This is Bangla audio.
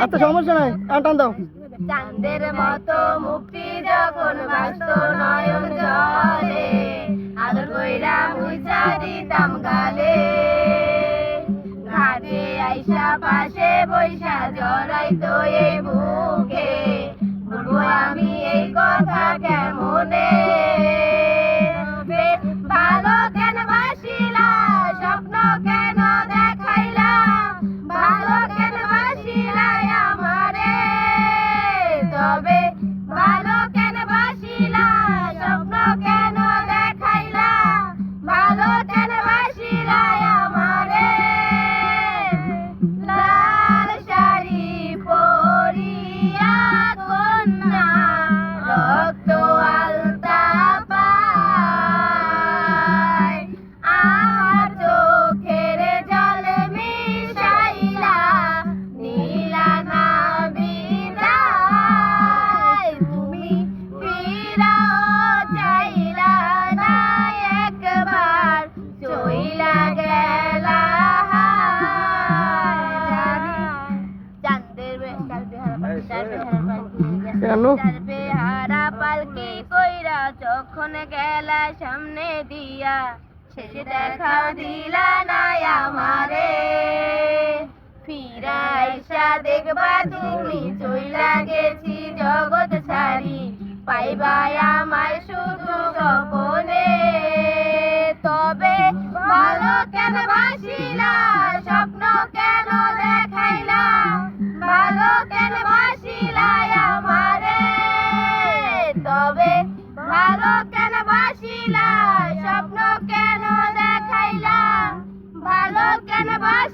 আচ্ছা সমস্যা নাই, টান দাও। চাঁদের মতো মুক্তি যখন বাস্ত নয়ন জলে, আদর কইরা মুইছা দিতাম গালে। ঘাটে আইসা পাশে বৈশা জড়াইতো এই বুকে, বলবো আমি এই কথা কেমনে। ভালো কেন বাসিলা, স্বপ্ন কেন দেখাইলা, ভালো কেন বাসিলা আমারে। তবে ভালো কেন বাসিলা, স্বপ্ন কেন দেখাইলা, ভালো কেন বাসিলা আমারে। লাল শাড়ি পরিয়া কন্যা রক্ত আলতা পায়, আমার চোখের জল মিশাইলা নীলা না বিদায়। তুমি ফিরাও চাইলা না একবার, চইলা গেলা বেহারা পালকি কইরা যখন গেলা সামনে দিয়া, শেষে দেখা দিলা না আমারে। ফিরাইসা দেখবা তুমি চইলা গেছি জগৎ ছাড়ি, পাইবা আমায় শুধু স্বপনে। তবে ভালো কেন বাসিলা, স্বপ্ন কেন দেখাইলা, ভালো কেন বাসিলা আমারে। তবে ভালো কেন বাসিলা, স্বপ্ন কেন দেখাইলা, ভালো কেন বাসিলা।